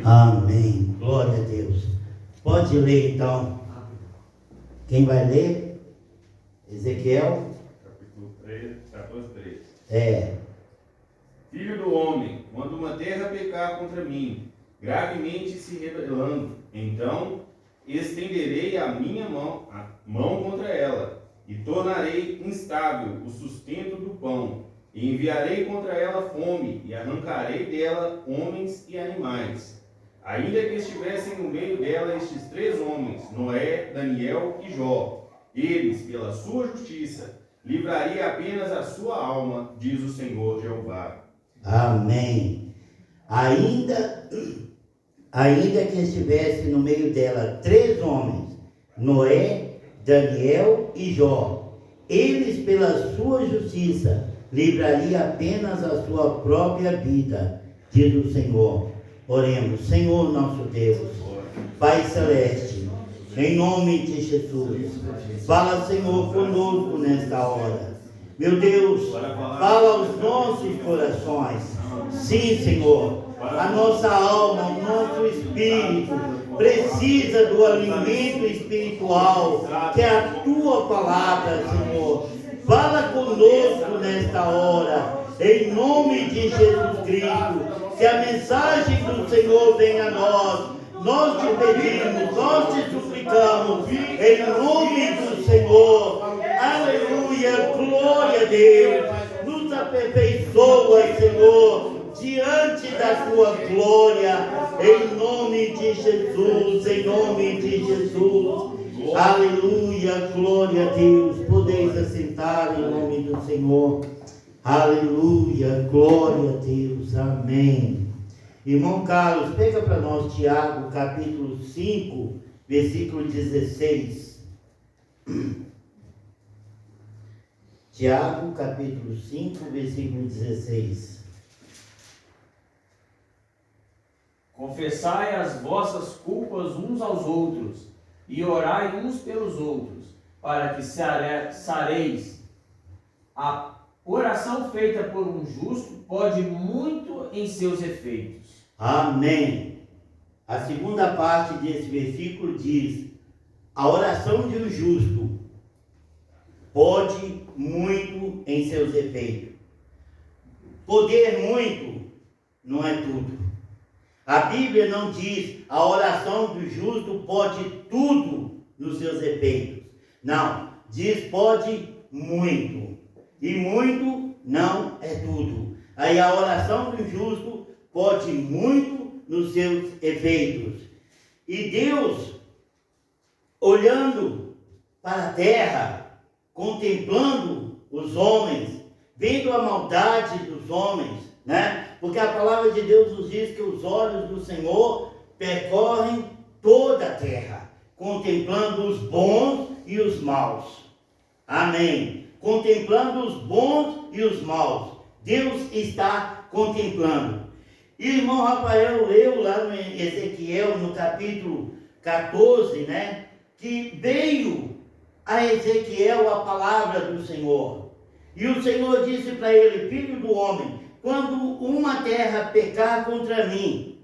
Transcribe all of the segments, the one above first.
Amém. Glória a Deus. Pode ler então. Quem vai ler? Ezequiel? Capítulo 3, 14:3. É. Filho do homem, quando uma terra pecar contra mim, gravemente se rebelando, então estenderei a minha mão contra ela, e tornarei instável o sustento do pão, e enviarei contra ela fome, e arrancarei dela homens e animais. Ainda que estivessem no meio dela estes 3 homens, Noé, Daniel e Jó, eles, pela sua justiça, livraria apenas a sua alma, diz o Senhor Jeová. Amém. Ainda que estivesse no meio dela 3 homens, Noé, Daniel e Jó, eles pela sua justiça livraria apenas a sua própria vida, diz o Senhor. Oremos. Senhor nosso Deus, Pai Celeste, em nome de Jesus, fala, Senhor, conosco nesta hora. Meu Deus, fala aos nossos corações. Sim, Senhor, a nossa alma, o nosso espírito precisa do alimento espiritual, que é a Tua palavra, Senhor. Fala conosco nesta hora, em nome de Jesus Cristo, que a mensagem do Senhor venha a nós. Nós te pedimos, nós te suplicamos, em nome do Senhor. Aleluia, glória a Deus. Nos aperfeiçoa, Senhor, diante da tua glória, em nome de Jesus, em nome de Jesus. Aleluia, glória a Deus. Podeis assentar em nome do Senhor. Aleluia, glória a Deus, amém. Irmão Carlos, pega para nós Tiago, capítulo 5, versículo 16. Tiago, capítulo 5, versículo 16. Confessai as vossas culpas uns aos outros, e orai uns pelos outros, para que sareis. A oração feita por um justo pode muito em seus efeitos. Amém. A segunda parte desse versículo diz: a oração de um justo pode muito em seus efeitos. Poder muito não é tudo. A Bíblia não diz a oração do justo pode tudo nos seus efeitos. Não, diz pode muito. E muito não é tudo. Aí a oração do justo pode muito nos seus efeitos. E Deus, olhando para a terra, contemplando os homens, vendo a maldade dos homens, né? Porque a palavra de Deus nos diz que os olhos do Senhor percorrem toda a terra, contemplando os bons e os maus. Amém. Contemplando os bons e os maus. Deus está contemplando. Irmão Rafael leu lá no Ezequiel, no capítulo 14, né? Que veio a Ezequiel a palavra do Senhor. E o Senhor disse para ele: filho do homem, quando uma terra pecar contra mim,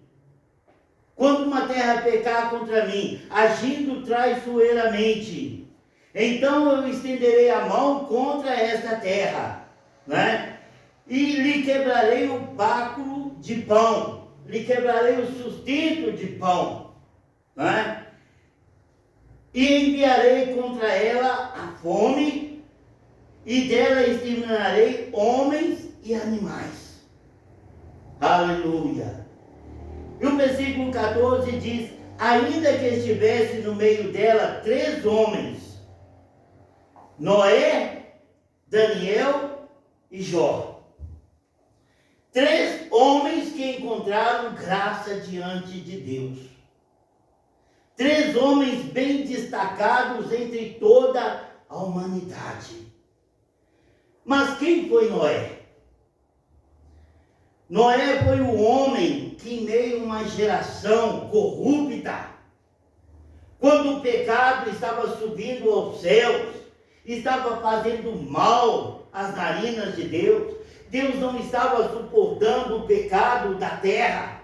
agindo traiçoeiramente, então eu estenderei a mão contra esta terra, né? E lhe quebrarei o báculo de pão, lhe quebrarei o sustento de pão, né? E enviarei contra ela a fome, e dela exterminarei homens e animais. Aleluia. E o versículo 14 diz: ainda que estivesse no meio dela 3 homens, Noé, Daniel e Jó. 3 homens que encontraram graça diante de Deus. 3 homens bem destacados entre toda a humanidade. Mas quem foi Noé? Noé foi o homem que, em meio a uma geração corrupta, quando o pecado estava subindo aos céus, estava fazendo mal às narinas de Deus, Deus não estava suportando o pecado da terra.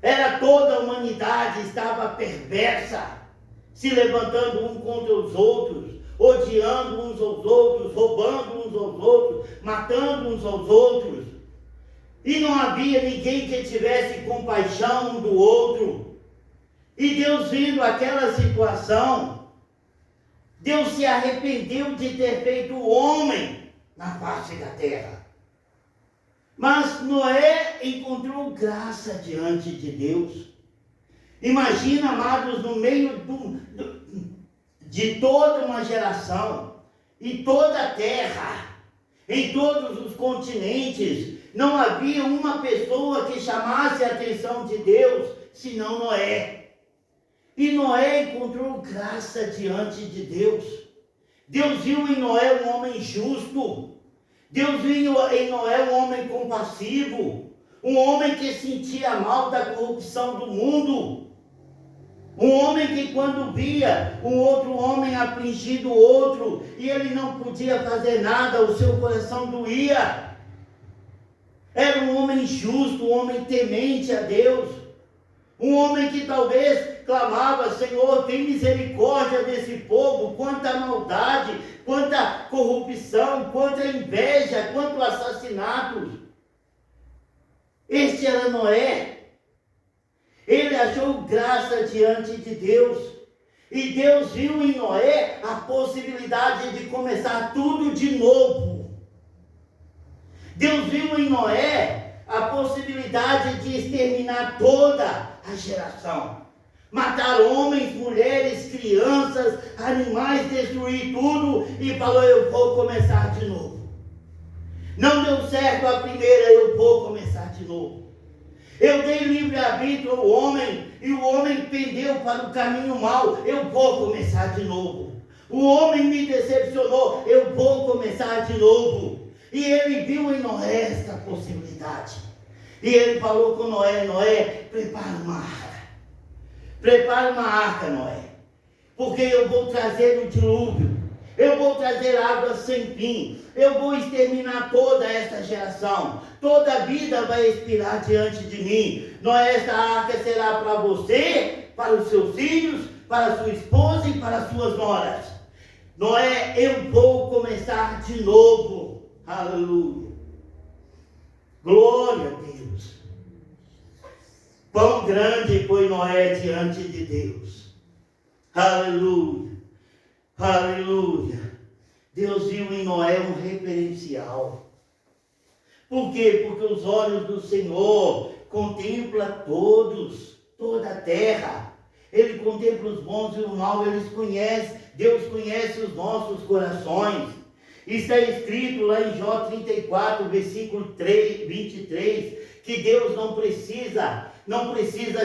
Era toda a humanidade estava perversa, se levantando um contra os outros, odiando uns aos outros, roubando uns aos outros, matando uns aos outros. E não havia ninguém que tivesse compaixão um do outro. E Deus, vendo aquela situação, Deus se arrependeu de ter feito o homem na face da terra. Mas Noé encontrou graça diante de Deus. Imagina, amados, no meio de toda uma geração, e toda a terra, em todos os continentes, não havia uma pessoa que chamasse a atenção de Deus, senão Noé. E Noé encontrou graça diante de Deus. Deus viu em Noé um homem justo. Deus viu em Noé um homem compassivo, um homem que sentia mal da corrupção do mundo, um homem que quando via um outro homem afligindo o outro, e ele não podia fazer nada, o seu coração doía. Era um homem justo, um homem temente a Deus, um homem que talvez clamava: Senhor, tem misericórdia desse povo, quanta maldade, quanta corrupção, quanta inveja, quanto assassinatos. Este era Noé. Ele achou graça diante de Deus. E Deus viu em Noé a possibilidade de começar tudo de novo. Deus viu em Noé a possibilidade de exterminar toda a geração. Matar homens, mulheres, crianças, animais, destruir tudo, e falou: eu vou começar de novo. Não deu certo a primeira, eu vou começar de novo. Eu dei livre-arbítrio ao homem, e o homem pendeu para o caminho mau, eu vou começar de novo. O homem me decepcionou, eu vou começar de novo. E ele viu em Noé esta possibilidade. E ele falou com Noé: Noé, prepara uma arca. Prepara uma arca, Noé, porque eu vou trazer o dilúvio, eu vou trazer água sem fim, eu vou exterminar toda esta geração, toda a vida vai expirar diante de mim. Noé, esta arca será para você, para os seus filhos, para a sua esposa e para as suas noras. Noé, eu vou começar de novo. Aleluia. Glória a Deus. Quão grande foi Noé diante de Deus. Aleluia. Aleluia. Deus viu em Noé um referencial. Por quê? Porque os olhos do Senhor contemplam toda a terra. Ele contempla os bons e os maus, Deus conhece os nossos corações. Está escrito lá em Jó 34, versículo 23, que Deus não precisa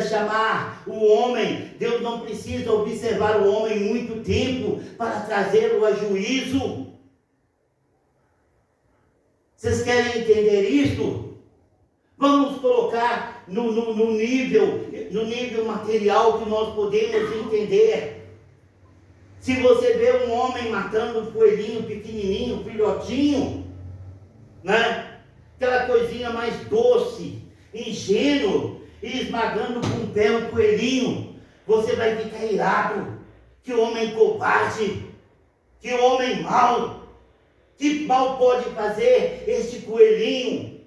chamar o homem, Deus não precisa observar o homem muito tempo para trazê-lo a juízo. Vocês querem entender isto? Vamos colocar no nível material que nós podemos entender. Se você vê um homem matando um coelhinho pequenininho, filhotinho, né? Aquela coisinha mais doce, ingênuo, e esmagando com o pé um coelhinho, você vai ficar irado. Que homem covarde, que homem mau, que mal pode fazer este coelhinho.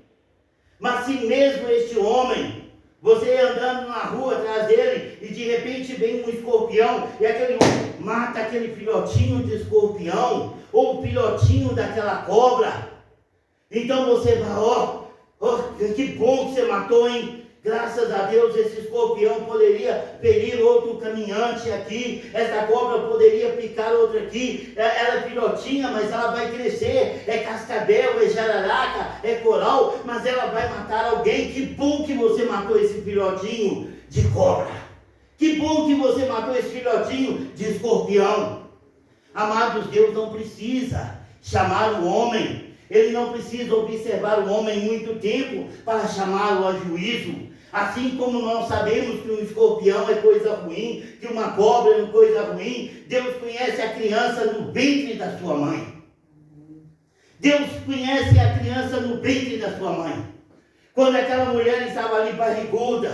Mas se mesmo este homem, você andando na rua atrás dele, e de repente vem um escorpião, e aquele homem mata aquele filhotinho de escorpião, ou o filhotinho daquela cobra, então você vai, que bom que você matou, hein? Graças a Deus esse escorpião poderia ferir outro caminhante aqui, essa cobra poderia picar outra aqui, ela é filhotinha, mas ela vai crescer, é cascavel, é jararaca, é coral, mas ela vai matar alguém. Que bom que você matou esse filhotinho de cobra, que bom que você matou esse filhotinho de escorpião. Amados, Deus não precisa chamar o homem, Ele não precisa observar o homem muito tempo para chamá-lo a juízo. Assim como nós sabemos que um escorpião é coisa ruim, que uma cobra é coisa ruim, Deus conhece a criança no ventre da sua mãe. Deus conhece a criança no ventre da sua mãe. Quando aquela mulher estava ali barriguda,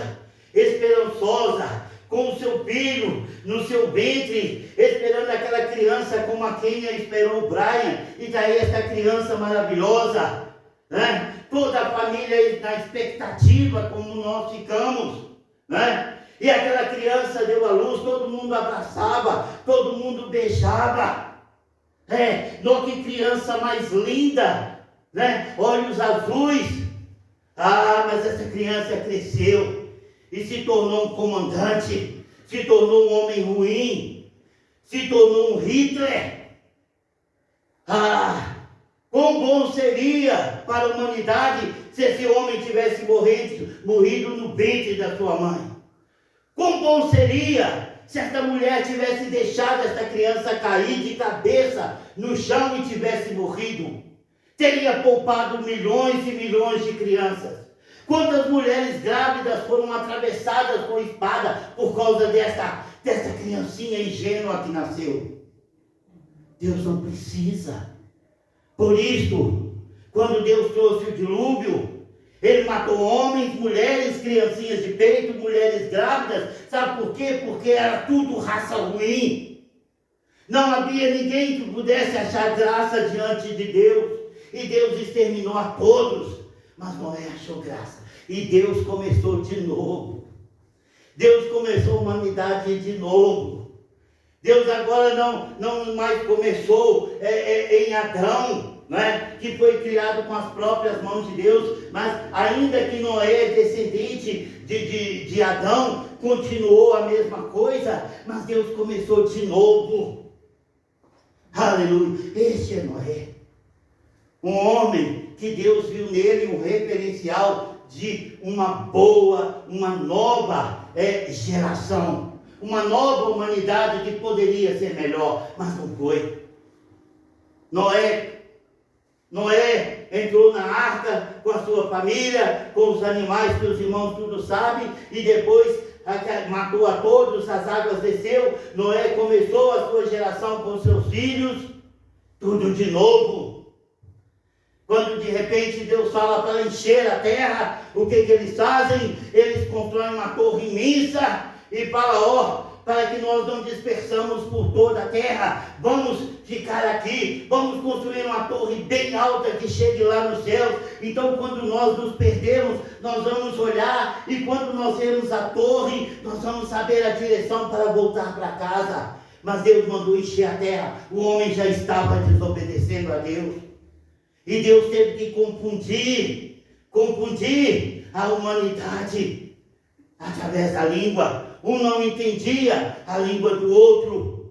esperançosa, com o seu filho no seu ventre, esperando aquela criança como a Kenia esperou o Brian, e daí essa criança maravilhosa, né? Toda a família na expectativa, como nós ficamos, né? E aquela criança deu à luz, todo mundo abraçava, todo mundo beijava. Não, que criança mais linda, né? Olhos azuis. Mas essa criança cresceu e se tornou um comandante, se tornou um homem ruim, se tornou um Hitler. Quão bom seria para a humanidade se esse homem tivesse morrido no ventre da sua mãe. Quão bom seria se esta mulher tivesse deixado esta criança cair de cabeça no chão e tivesse morrido. Teria poupado milhões e milhões de crianças. Quantas mulheres grávidas foram atravessadas com espada por causa desta criancinha ingênua que nasceu? Deus não precisa. Por isso, quando Deus trouxe o dilúvio, Ele matou homens, mulheres, criancinhas de peito, mulheres grávidas. Sabe por quê? Porque era tudo raça ruim. Não havia ninguém que pudesse achar graça diante de Deus. E Deus exterminou a todos. Mas Noé achou graça. E Deus começou de novo. Deus começou a humanidade de novo. Deus agora não mais começou em Adão, né, que foi criado com as próprias mãos de Deus, mas ainda que Noé é descendente de Adão, continuou a mesma coisa, mas Deus começou de novo. Aleluia. Este é Noé, um homem que Deus viu nele um referencial de uma nova geração, uma nova humanidade que poderia ser melhor, mas não foi. Noé entrou na arca com a sua família, com os animais que os irmãos tudo sabem, e depois matou a todos, as águas desceu. Noé começou a sua geração com seus filhos, tudo de novo. Quando de repente Deus fala para encher a terra, o que eles fazem? Eles constroem uma torre imensa e falam, para que nós não dispersamos por toda a terra, vamos ficar aqui, vamos construir uma torre bem alta que chegue lá nos céus. Então quando nós nos perdermos, nós vamos olhar, e quando nós vermos a torre, nós vamos saber a direção para voltar para casa. Mas Deus mandou encher a terra, o homem já estava desobedecendo a Deus, e Deus teve que confundir a humanidade através da língua. Um não entendia a língua do outro.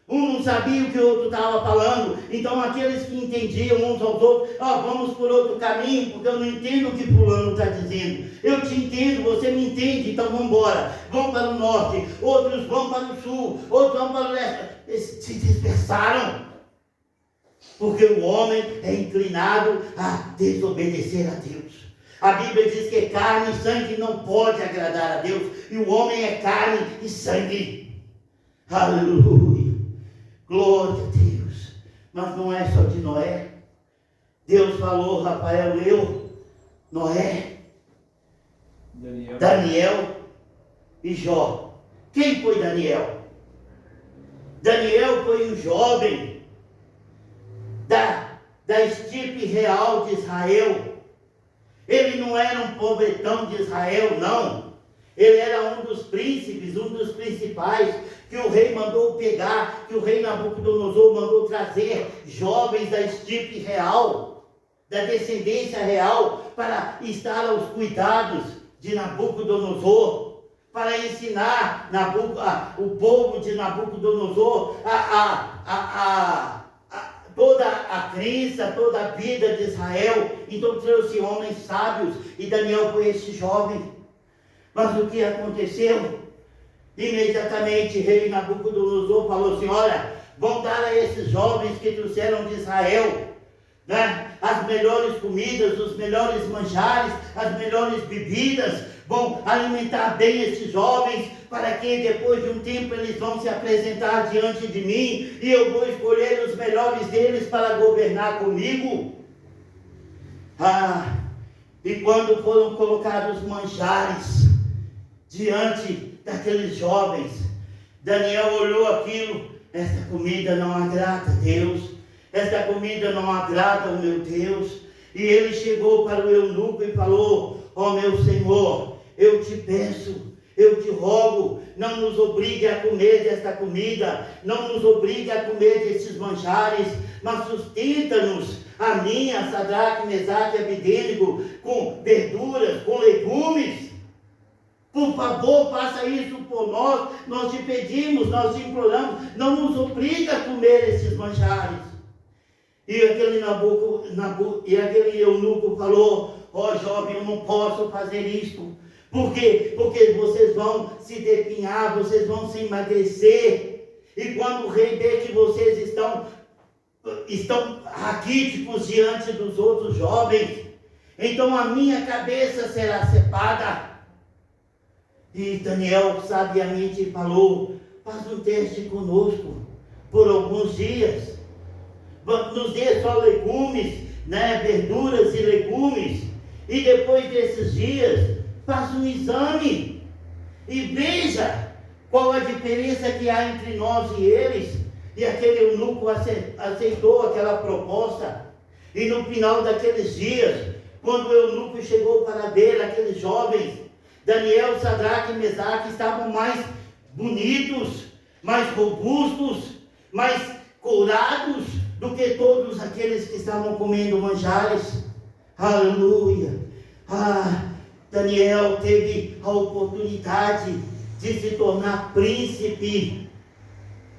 Um não sabia o que o outro estava falando. Então aqueles que entendiam uns aos outros, vamos por outro caminho, porque eu não entendo o que fulano está dizendo. Eu te entendo, você me entende, então vamos embora. Vão para o norte, outros vão para o sul, outros vão para o leste. Eles se dispersaram. Porque o homem é inclinado a desobedecer a Deus. A Bíblia diz que carne e sangue não pode agradar a Deus. E o homem é carne e sangue. Aleluia. Glória a Deus. Mas não é só de Noé. Deus falou, Rafael leu, Noé, Daniel e Jó. Quem foi Daniel? Daniel foi um jovem da estirpe real de Israel. Ele não era um pobretão de Israel, não. Ele era um dos príncipes, um dos principais, que o rei mandou pegar, que o rei Nabucodonosor mandou trazer jovens da estirpe real, da descendência real, para estar aos cuidados de Nabucodonosor, para ensinar o povo de Nabucodonosor toda a crença, toda a vida de Israel. Então trouxe homens sábios, e Daniel foi esse jovem. Mas o que aconteceu? Imediatamente o rei Nabucodonosor falou assim, olha, vão dar a esses jovens que trouxeram de Israel, né, as melhores comidas, os melhores manjares, as melhores bebidas, vão alimentar bem esses jovens, para que depois de um tempo eles vão se apresentar diante de mim, e eu vou escolher os melhores deles para governar comigo. E quando foram colocados manjares diante daqueles jovens, Daniel olhou aquilo: esta comida não agrada a Deus, esta comida não agrada ao meu Deus. E ele chegou para o eunuco e falou: ó meu Senhor, eu te peço, eu te rogo, não nos obrigue a comer desta comida, não nos obrigue a comer desses manjares, mas sustenta-nos, a mim, a Sadraque, Mesaque e Abednego, com verduras, com legumes. Por favor, faça isso por nós, nós te pedimos, nós te imploramos, não nos obriga a comer esses manjares. E aquele aquele eunuco falou: ó jovem, eu não posso fazer isto. Por quê? Porque vocês vão se definhar, vocês vão se emagrecer. E quando o rei vê que vocês estão raquíticos diante dos outros jovens, então a minha cabeça será cepada. E Daniel sabiamente falou: faz um teste conosco por alguns dias. Nos dê só legumes, verduras e legumes. E depois desses dias, faça um exame e veja qual a diferença que há entre nós e eles. E aquele eunuco aceitou aquela proposta. E no final daqueles dias, quando o eunuco chegou para ver aqueles jovens, Daniel, Sadraque e Mesaque estavam mais bonitos, mais robustos, mais courados do que todos aqueles que estavam comendo manjares. Aleluia! Daniel teve a oportunidade de se tornar príncipe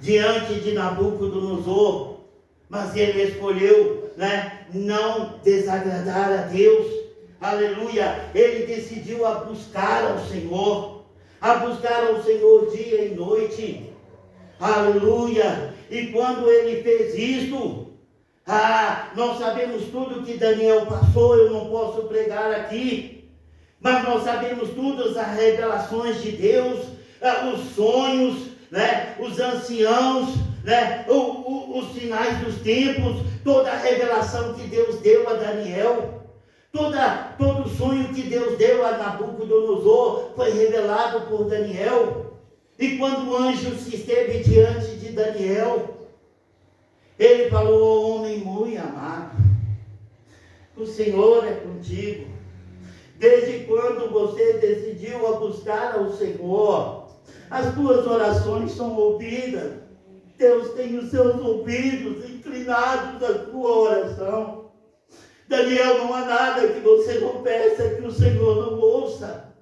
diante de Nabucodonosor, mas ele escolheu, não desagradar a Deus. Aleluia! Ele decidiu a buscar ao Senhor dia e noite. Aleluia! E quando ele fez isto, nós sabemos tudo que Daniel passou. Eu não posso pregar aqui, mas nós sabemos todas as revelações de Deus, os sonhos, os anciãos, os sinais dos tempos, toda a revelação que Deus deu a Daniel, todo o sonho que Deus deu a Nabucodonosor foi revelado por Daniel. E quando o anjo se esteve diante de Daniel, ele falou: homem muito amado, o Senhor é contigo. Desde quando você decidiu a buscar ao Senhor, as tuas orações são ouvidas. Deus tem os seus ouvidos inclinados à tua oração. Daniel, não há nada que você não peça que o Senhor não ouça.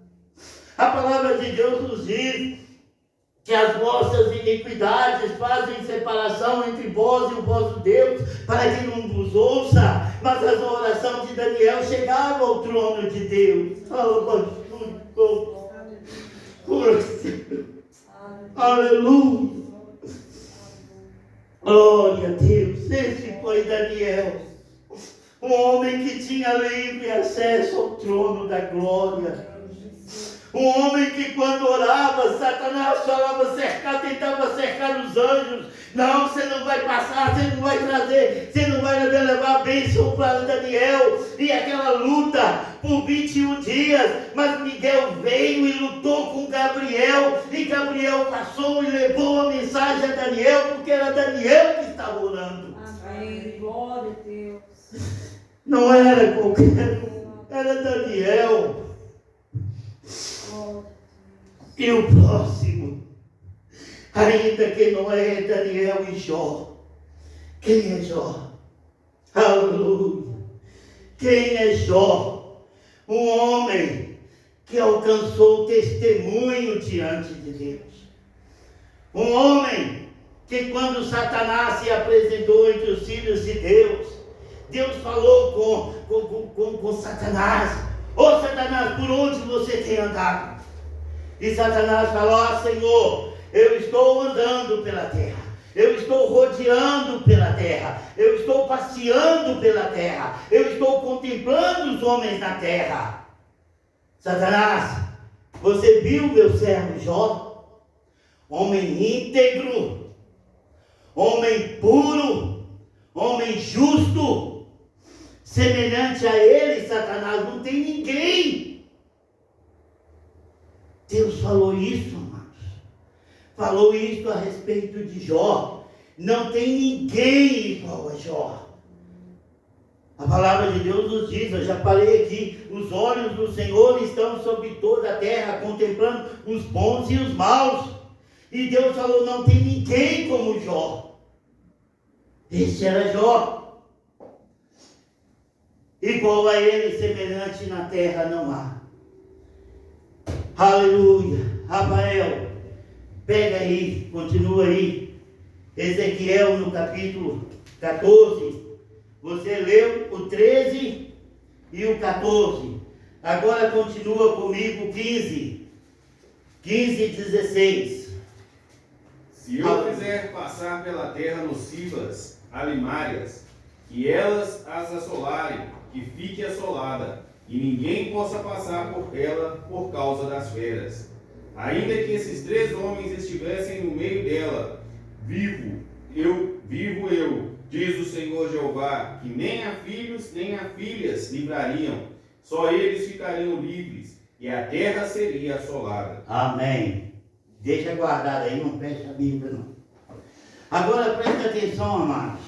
A palavra de Deus nos diz que as vossas iniquidades fazem separação entre vós e o vosso Deus, para que não vos ouça. Mas a oração de Daniel chegava ao trono de Deus. Aleluia! Glória a Deus! Esse foi Daniel, um homem que tinha livre acesso ao trono da glória. Um homem que quando orava, Satanás falava tentava cercar os anjos. Não, você não vai passar, você não vai trazer, você não vai levar a bênção para Daniel. E aquela luta por 21 dias, mas Miguel veio e lutou com Gabriel. E Gabriel passou e levou a mensagem a Daniel, porque era Daniel que estava orando. Amém, glória a Deus. Não era qualquer um, era Daniel. E o próximo, ainda que não é Daniel e Jó. Quem é Jó? Aleluia! Quem é Jó? Um homem que alcançou testemunho diante de Deus. Um homem que quando Satanás se apresentou entre os filhos de Deus, Deus falou com Satanás: ô Satanás, por onde você tem andado? E Satanás falou: Senhor, eu estou andando pela terra, eu estou rodeando pela terra, eu estou passeando pela terra, eu estou contemplando os homens na terra. Satanás, você viu meu servo Jó? Homem íntegro, homem puro, homem justo, semelhante a ele desse Satanás não tem ninguém. Deus falou isso, amados. Falou isso a respeito de Jó. Não tem ninguém igual a Jó. A palavra de Deus nos diz, eu já falei aqui, os olhos do Senhor estão sobre toda a terra, contemplando os bons e os maus. E Deus falou, não tem ninguém como Jó. Este era Jó. Igual a ele, semelhante na terra não há. Aleluia. Rafael, pega aí, continua aí. Ezequiel no capítulo 14. Você leu o 13 e o 14. Agora continua comigo 15. 15 e 16. Se eu fizer passar pela terra nocivas, alimárias, e elas as assolarem, que fique assolada, e ninguém possa passar por ela por causa das feras. Ainda que esses 3 homens estivessem no meio dela, vivo eu, diz o Senhor Jeová, que nem a filhos nem a filhas livrariam, só eles ficariam livres, e a terra seria assolada. Amém. Deixa guardado aí, não fecha a Bíblia não. Agora presta atenção, amados.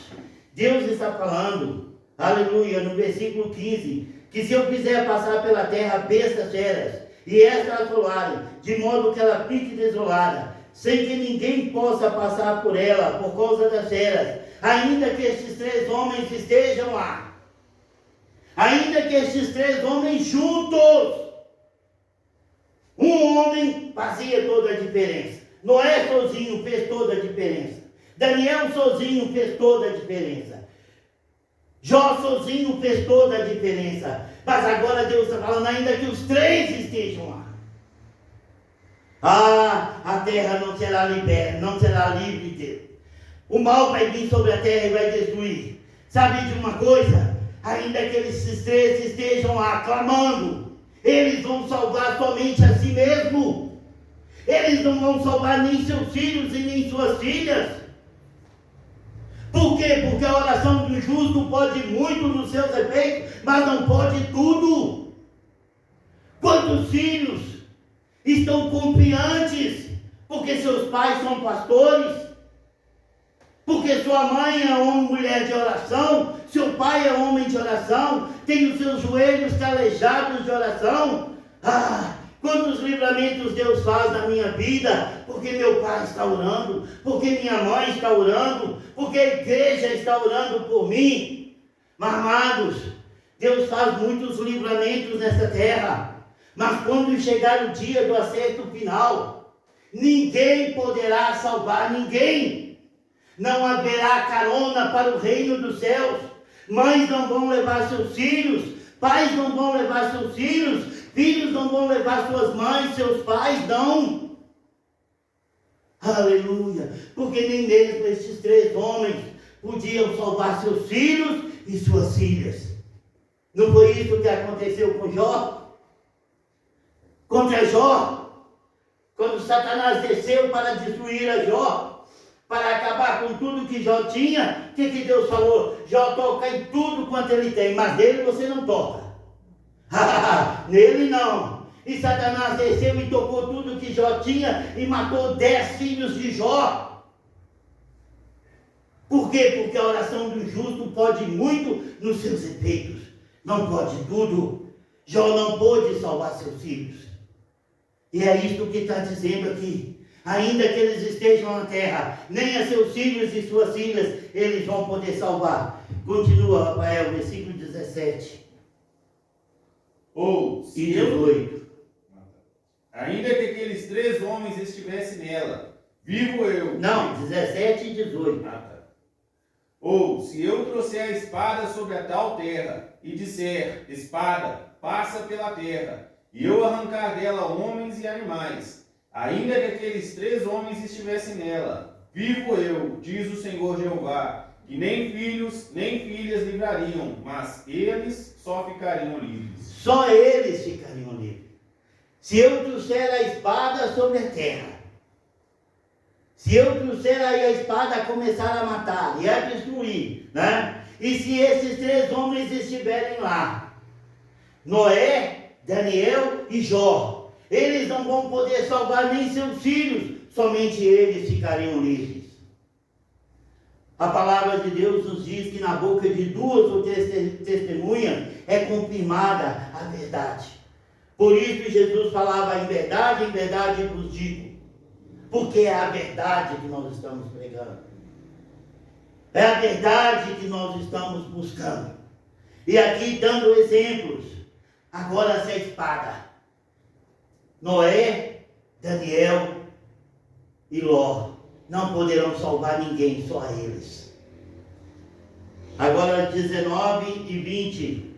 Deus está falando, aleluia, no versículo 15, que se eu fizer passar pela terra bestas feras, e esta assolarem, de modo que ela fique desolada, sem que ninguém possa passar por ela, por causa das feras, ainda que estes 3 homens estejam lá, ainda que estes 3 homens juntos, um homem fazia toda a diferença. Noé sozinho fez toda a diferença. Daniel sozinho fez toda a diferença. Jó sozinho fez toda a diferença. Mas agora Deus está falando ainda que os 3 estejam lá. A terra não será liberta, não será livre dele. O mal vai vir sobre a terra e vai destruir. Sabe de uma coisa? Ainda que esses 3 estejam lá clamando, eles vão salvar somente a si mesmo. Eles não vão salvar nem seus filhos e nem suas filhas. Por quê? Porque a oração do justo pode muito nos seus efeitos, mas não pode tudo. Quantos filhos estão confiantes porque seus pais são pastores? Porque sua mãe é uma mulher de oração, seu pai é homem de oração, tem os seus joelhos calejados de oração. Quantos livramentos Deus faz na minha vida, porque meu pai está orando, porque minha mãe está orando, porque a igreja está orando por mim. Mas, amados, Deus faz muitos livramentos nessa terra, mas quando chegar o dia do acerto final, ninguém poderá salvar ninguém. Não haverá carona para o reino dos céus. Mães não vão levar seus filhos, pais não vão levar seus filhos, filhos não vão levar suas mães, seus pais não. Aleluia. Porque nem mesmo estes 3 homens podiam salvar seus filhos e suas filhas. Não foi isso que aconteceu com Jó? Contra Jó? Quando Satanás desceu para destruir a Jó, para acabar com tudo que Jó tinha, o que Deus falou? Jó toca em tudo quanto ele tem, mas nele você não toca. Nele não. E Satanás desceu e tocou tudo que Jó tinha e matou 10 filhos de Jó. Por quê? Porque a oração do justo pode muito nos seus efeitos, não pode tudo. Jó não pôde salvar seus filhos. E é isso que está dizendo aqui. Ainda que eles estejam na terra, nem a seus filhos e suas filhas eles vão poder salvar. Continua, Rafael, versículo 17 e 18. Ainda que aqueles 3 homens estivessem nela, vivo eu. Não, 17 e 18. Ou, se eu trouxer a espada sobre a tal terra, e disser, espada, passa pela terra, e eu arrancar dela homens e animais, ainda que aqueles 3 homens estivessem nela, vivo eu, diz o Senhor Jeová, que nem filhos nem filhas livrariam, mas eles só ficariam livres. Só eles ficariam livres. Se eu trouxer a espada sobre a terra, se eu trouxer aí a espada a começar a matar e a destruir, né? E se esses 3 homens estiverem lá, Noé, Daniel e Jó. Eles não vão poder salvar nem seus filhos, somente eles ficariam livres. A palavra de Deus nos diz que na boca de duas ou três testemunhas é confirmada a verdade. Por isso Jesus falava em verdade vos digo. Porque é a verdade que nós estamos pregando. É a verdade que nós estamos buscando. E aqui dando exemplos. Agora essa espada. Noé, Daniel e Ló não poderão salvar ninguém, só eles. Agora 19 e 20.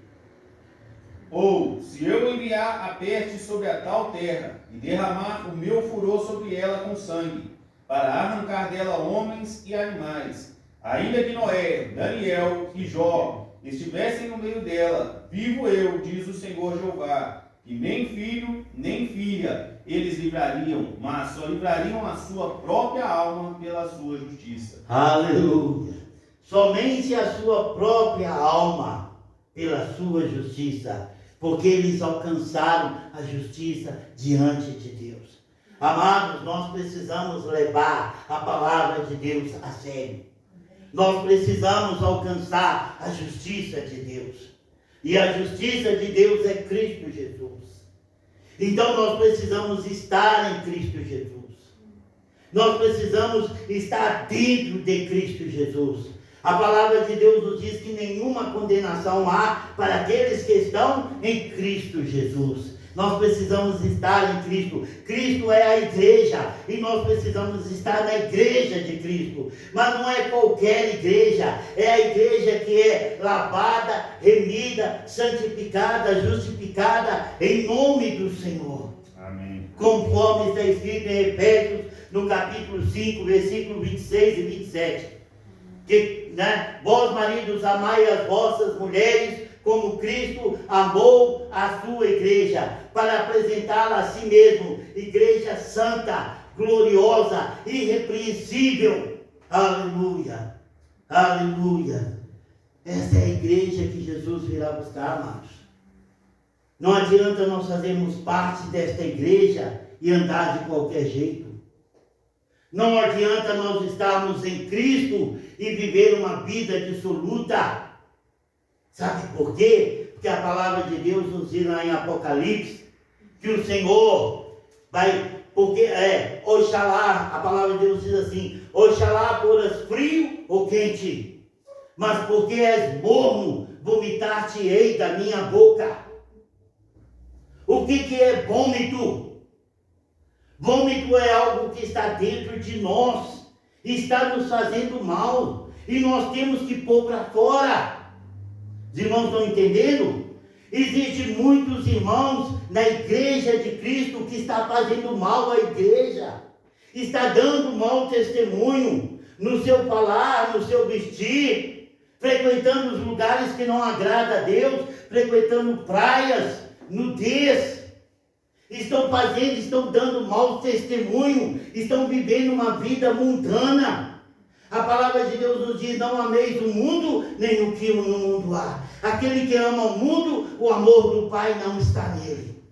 Ou, se eu enviar a peste sobre a tal terra, e derramar o meu furor sobre ela com sangue, para arrancar dela homens e animais, ainda que Noé, Daniel e Jó estivessem no meio dela, vivo eu, diz o Senhor Jeová, que nem filho, nem filha eles livrariam, mas só livrariam a sua própria alma pela sua justiça. Aleluia! Somente a sua própria alma pela sua justiça, porque eles alcançaram a justiça diante de Deus. Amados, nós precisamos levar a palavra de Deus a sério. Nós precisamos alcançar a justiça de Deus. E a justiça de Deus é Cristo Jesus. Então nós precisamos estar em Cristo Jesus. Nós precisamos estar dentro de Cristo Jesus. A palavra de Deus nos diz que nenhuma condenação há para aqueles que estão em Cristo Jesus. Nós precisamos estar em Cristo. Cristo é a igreja e nós precisamos estar na igreja de Cristo. Mas não é qualquer igreja, é a igreja que é lavada, remida, santificada, justificada em nome do Senhor. Amém. Conforme está escrito em Efésios, no capítulo 5, versículo 26 e 27. Que, vós maridos, amai as vossas mulheres, como Cristo amou a sua igreja, para apresentá-la a si mesmo, igreja santa, gloriosa, irrepreensível. Aleluia, aleluia. Essa é a igreja que Jesus virá buscar, amados. Não adianta nós fazermos parte desta igreja e andar de qualquer jeito. Não adianta nós estarmos em Cristo e viver uma vida dissoluta. Sabe por quê? Porque a palavra de Deus nos diz lá em Apocalipse que o Senhor vai, porque Oxalá, a palavra de Deus diz assim, Oxalá poras frio ou quente, mas porque és morno, vomitar-te-ei da minha boca. O que é vômito? Vômito é algo que está dentro de nós, está nos fazendo mal, e nós temos que pôr para fora. Os irmãos estão entendendo? Existem muitos irmãos na igreja de Cristo que está fazendo mal à igreja, está dando mau testemunho no seu falar, no seu vestir, frequentando os lugares que não agradam a Deus, frequentando praias, nudez, estão dando mau testemunho, estão vivendo uma vida mundana. A palavra de Deus nos diz, não ameis o mundo, nem o que no mundo há. Aquele que ama o mundo, o amor do Pai não está nele.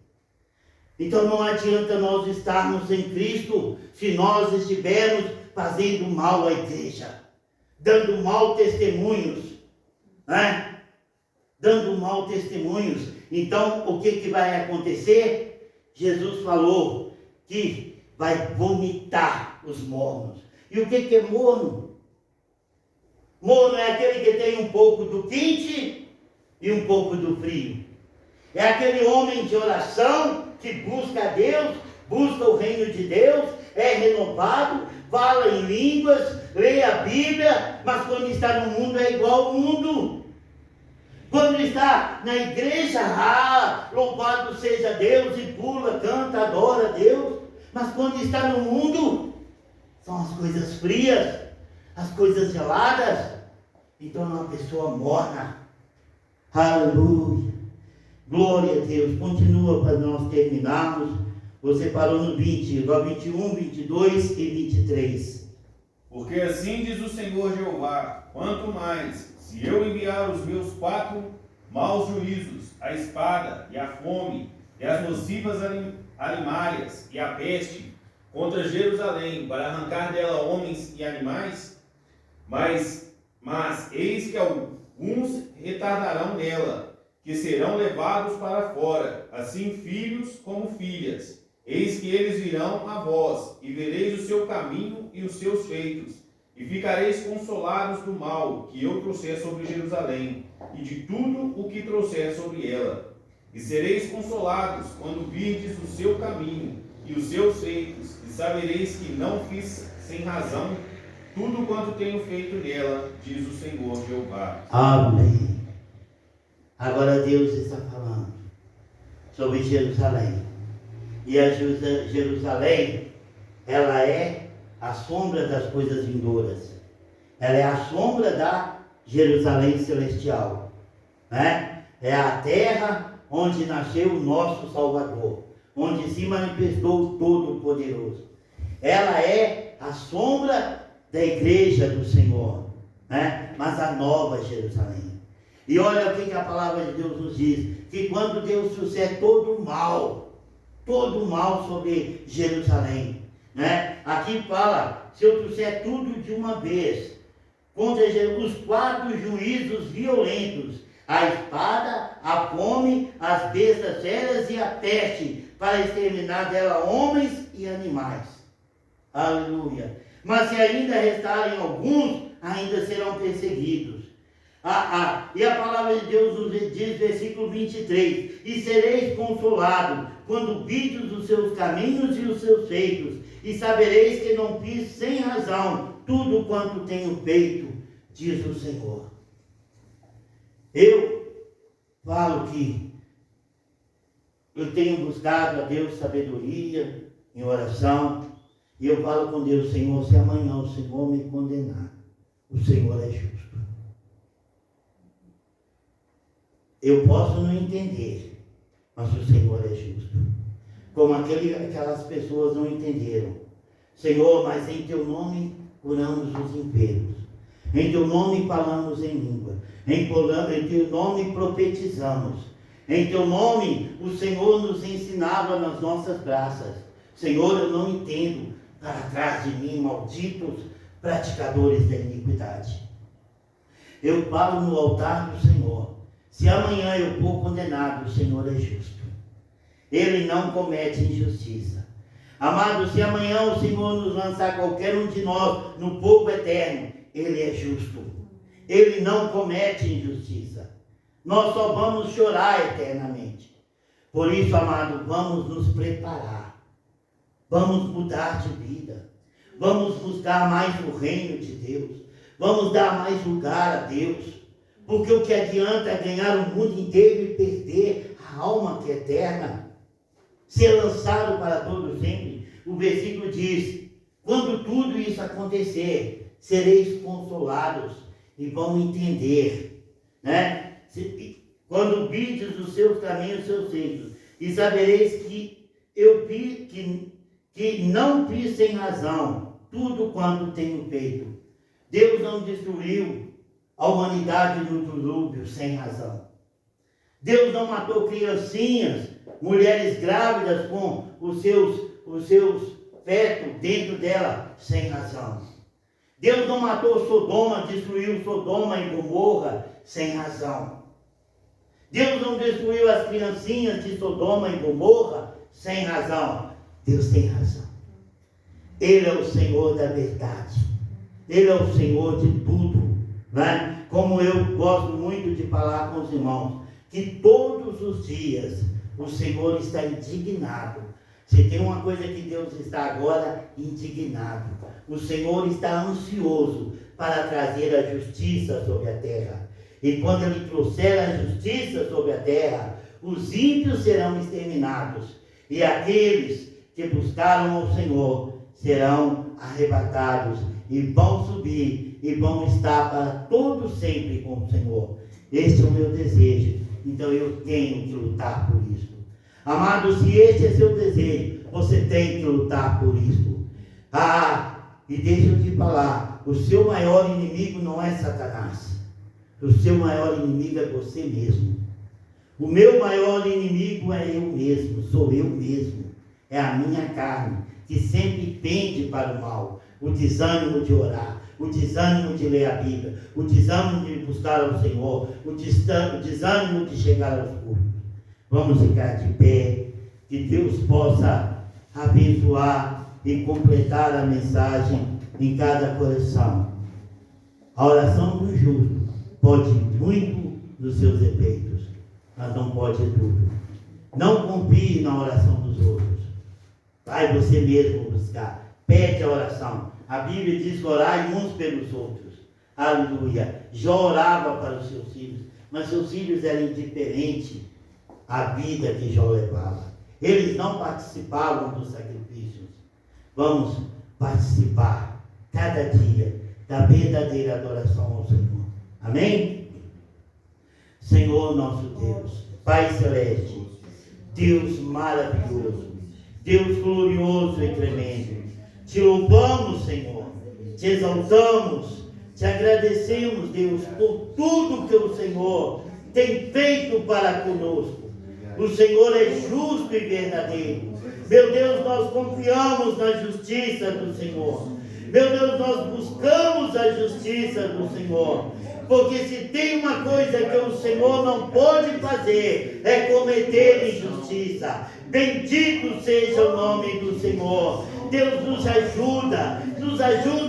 Então não adianta nós estarmos em Cristo, se nós estivermos fazendo mal à igreja, dando mau testemunhos, dando mau testemunhos. Então o que vai acontecer? Jesus falou que vai vomitar os mornos. E o que é morno? Morno é aquele que tem um pouco do quente e um pouco do frio. É aquele homem de oração que busca a Deus, busca o reino de Deus, é renovado, fala em línguas, lê a Bíblia, mas quando está no mundo é igual ao mundo. Quando está na igreja, louvado seja Deus, e pula, canta, adora a Deus. Mas quando está no mundo, são as coisas frias, as coisas geladas. Então é uma pessoa morna. Aleluia. Glória a Deus. Continua para nós terminarmos. Você parou no 20, agora 21, 22 e 23. Porque assim diz o Senhor Jeová, quanto mais, se eu enviar os meus 4 maus juízos, a espada e a fome, e as nocivas alimárias e a peste contra Jerusalém, para arrancar dela homens e animais? Mas eis que alguns retardarão nela, que serão levados para fora, assim filhos como filhas. Eis que eles virão a vós, e vereis o seu caminho e os seus feitos, e ficareis consolados do mal que eu trouxer sobre Jerusalém, e de tudo o que trouxer sobre ela. E sereis consolados quando virdes o seu caminho e os seus feitos, e sabereis que não fiz sem razão tudo quanto tenho feito nela, diz o Senhor Jeová. Amém. Agora Deus está falando sobre Jerusalém. E a Jerusalém, ela é a sombra das coisas vindouras. Ela é a sombra da Jerusalém celestial, né? É a terra onde nasceu o nosso Salvador, onde se manifestou o Todo-Poderoso. Ela é a sombra da igreja do Senhor, né? Mas a nova Jerusalém. E olha o que a palavra de Deus nos diz, que quando Deus trouxer todo o mal sobre Jerusalém, né? Aqui fala, se eu trouxer tudo de uma vez, contra os 4 juízos violentos, a espada, a fome, as bestas férias e a peste, para exterminar dela homens e animais. Aleluia. Mas se ainda restarem alguns, ainda serão perseguidos. E a palavra de Deus nos diz, versículo 23, e sereis consolados quando vides os seus caminhos e os seus feitos, e sabereis que não fiz sem razão tudo quanto tenho feito, diz o Senhor. Eu falo que eu tenho buscado a Deus sabedoria em oração, e eu falo com Deus, Senhor, se amanhã o Senhor me condenar, o Senhor é justo. Eu posso não entender, mas o Senhor é justo. Como aquelas pessoas não entenderam. Senhor, mas em teu nome curamos os enfermos. Em teu nome falamos em língua. Em teu nome profetizamos. Em teu nome o Senhor nos ensinava nas nossas graças. Senhor, eu não entendo. Para trás de mim, malditos praticadores da iniquidade. Eu falo no altar do Senhor. Se amanhã eu for condenado, o Senhor é justo. Ele não comete injustiça. Amado, se amanhã o Senhor nos lançar qualquer um de nós no fogo eterno, Ele é justo. Ele não comete injustiça. Nós só vamos chorar eternamente. Por isso, amado, vamos nos preparar. Vamos mudar de vida. Vamos buscar mais o reino de Deus. Vamos dar mais lugar a Deus. Porque o que adianta é ganhar o mundo inteiro e perder a alma que é eterna? Ser lançado para todo sempre. O versículo diz, quando tudo isso acontecer, sereis consolados e vão entender, né? Quando vides os seus caminhos, os seus feitos, e sabereis que eu vi que não fiz sem razão tudo quanto tenho feito. Deus não destruiu a humanidade no dilúvio sem razão. Deus não matou criancinhas, mulheres grávidas com os seus fetos dentro dela sem razão. Deus não matou Sodoma, destruiu Sodoma e Gomorra sem razão. Deus não destruiu as criancinhas de Sodoma e Gomorra sem razão. Deus tem razão. Ele é o Senhor da verdade. Ele é o Senhor de tudo, né? Como eu gosto muito de falar com os irmãos, que todos os dias o Senhor está indignado. Se tem uma coisa que Deus está agora indignado, o Senhor está ansioso para trazer a justiça sobre a terra. E quando Ele trouxer a justiça sobre a terra, os ímpios serão exterminados, e aqueles que buscaram ao Senhor serão arrebatados e vão subir e vão estar para todo sempre com o Senhor. Este é o meu desejo, então eu tenho que lutar por isso. Amado, se este é seu desejo, você tem que lutar por isso. E deixa eu te falar, o seu maior inimigo não é Satanás. O seu maior inimigo é você mesmo. O meu maior inimigo é eu mesmo, sou eu mesmo. É a minha carne, que sempre tende para o mal. O desânimo de orar, o desânimo de ler a Bíblia, o desânimo de buscar ao Senhor, o desânimo de chegar aos cultos. Vamos ficar de pé, que Deus possa abençoar e completar a mensagem em cada coração. A oração do justo pode muito dos seus efeitos, mas não pode tudo. Não confie na oração dos outros. Vai você mesmo buscar. Pede a oração. A Bíblia diz: orai uns pelos outros. Aleluia. Jó orava para os seus filhos, mas seus filhos eram indiferentes à vida que Jó levava. Eles não participavam dos sacrifícios. Vamos participar cada dia da verdadeira adoração ao Senhor. Amém? Senhor nosso Deus, Pai Celeste, Deus maravilhoso, Deus glorioso e tremendo, te louvamos, Senhor, te exaltamos, te agradecemos, Deus, por tudo que o Senhor tem feito para conosco. O Senhor é justo e verdadeiro. Meu Deus, nós confiamos na justiça do Senhor. Meu Deus, nós buscamos a justiça do Senhor. Porque se tem uma coisa que o Senhor não pode fazer, é cometer injustiça. Bendito seja o nome do Senhor. Deus nos ajuda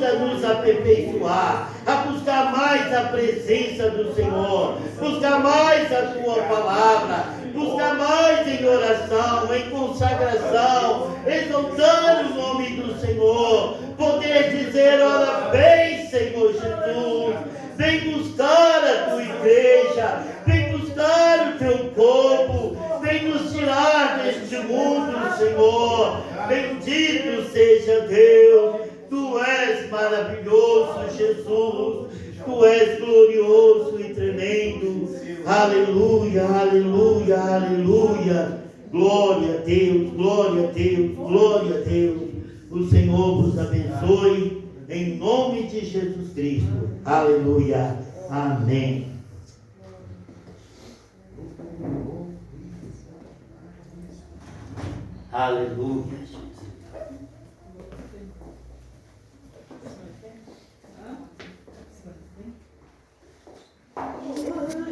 a nos aperfeiçoar, a buscar mais a presença do Senhor, buscar mais a Tua palavra, buscar mais em oração, em consagração, exaltando o nome do Senhor, poder dizer: ora bem, Senhor Jesus, vem buscar a Tua igreja, vem buscar o Teu povo, vem nos tirar deste mundo, Senhor. Bendito seja Deus, Tu és maravilhoso, Jesus, Tu és glorioso e tremendo. Aleluia, aleluia, aleluia. Glória a Deus, glória a Deus, glória a Deus. O Senhor vos abençoe, em nome de Jesus Cristo. Aleluia, amém. Aleluia, Jesus.